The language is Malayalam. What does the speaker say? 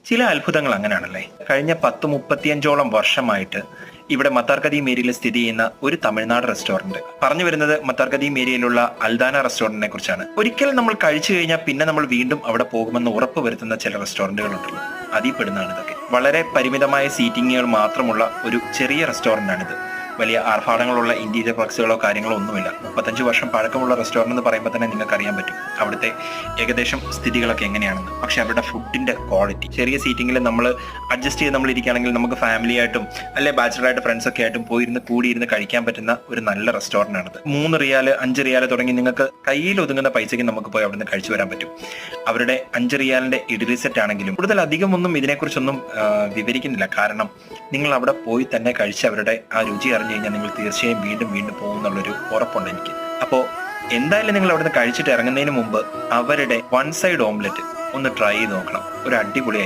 ചില അത്ഭുതങ്ങൾ അങ്ങനെയാണല്ലേ. കഴിഞ്ഞ 10-35ഓളം വർഷമായിട്ട് ഇവിടെ മത്താർ കദീം ഏരിയയിൽ സ്ഥിതി ചെയ്യുന്ന ഒരു തമിഴ്നാട് റെസ്റ്റോറന്റ്. പറഞ്ഞു വരുന്നത് മത്താർ കദീം ഏരിയയിലുള്ള അൽദാന റെസ്റ്റോറന്റിനെ കുറിച്ചാണ്. ഒരിക്കൽ നമ്മൾ കഴിച്ചു കഴിഞ്ഞാൽ പിന്നെ നമ്മൾ വീണ്ടും അവിടെ പോകുമെന്ന് ഉറപ്പ് വരുത്തുന്ന ചില റെസ്റ്റോറന്റുകൾ ഉണ്ടല്ലോ, അതിൽ പെടുന്നതാണ് ഇതൊക്കെ. വളരെ പരിമിതമായ സീറ്റിങ്ങുകൾ മാത്രമുള്ള ഒരു ചെറിയ റെസ്റ്റോറന്റാണിത്. വലിയ ആർഭാടങ്ങളുള്ള ഇന്റീരിയർ വർക്സുകളോ കാര്യങ്ങളോ ഒന്നുമില്ല. 35 വർഷം പഴക്കമുള്ള റെസ്റ്റോറന്റ് എന്ന് പറയുമ്പോൾ തന്നെ നിങ്ങൾക്ക് അറിയാൻ പറ്റും അവിടുത്തെ ഏകദേശം സ്ഥിതികളൊക്കെ എങ്ങനെയാണെന്ന്. പക്ഷെ അവരുടെ ഫുഡിന്റെ ക്വാളിറ്റി, ചെറിയ സീറ്റിങ്ങിൽ നമ്മൾ അഡ്ജസ്റ്റ് ചെയ്ത് നമ്മൾ ഇരിക്കുകയാണെങ്കിൽ നമുക്ക് ഫാമിലി ആയിട്ടും അല്ലെ ബാച്ചിലറായിട്ട് ഫ്രണ്ട്സ് ഒക്കെ ആയിട്ടും പോയിരുന്ന് കൂടിയിരുന്ന് കഴിക്കാൻ പറ്റുന്ന ഒരു നല്ല റെസ്റ്റോറന്റ് ആണിത്. 3 റിയാൽ 5 റിയാൽ തുടങ്ങി നിങ്ങൾക്ക് കയ്യിൽ ഒതുങ്ങുന്ന പൈസയ്ക്ക് നമുക്ക് പോയി അവിടുന്ന് കഴിച്ചു വരാൻ പറ്റും. അവരുടെ 5 റിയാലിന്റെ ഇഡ്ഡലി സെറ്റ് ആണെങ്കിലും കൂടുതൽ അധികമൊന്നും ഇതിനെക്കുറിച്ചൊന്നും വിവരിക്കുന്നില്ല. കാരണം നിങ്ങൾ അവിടെ പോയി തന്നെ കഴിച്ച് അവരുടെ ആ രുചി അറിഞ്ഞു കഴിഞ്ഞാൽ നിങ്ങൾ തീർച്ചയായും വീണ്ടും വീണ്ടും പോകുന്നുള്ളൊരു ഉറപ്പുണ്ട് എനിക്ക്. അപ്പോൾ എന്തായാലും നിങ്ങൾ അവിടുന്ന് കഴിച്ചിട്ട് ഇറങ്ങുന്നതിന് മുമ്പ് അവരുടെ 1 സൈഡ് ഓംലെറ്റ് ഒന്ന് ട്രൈ ചെയ്ത് നോക്കണം. ഒരു അടിപൊളിയായി.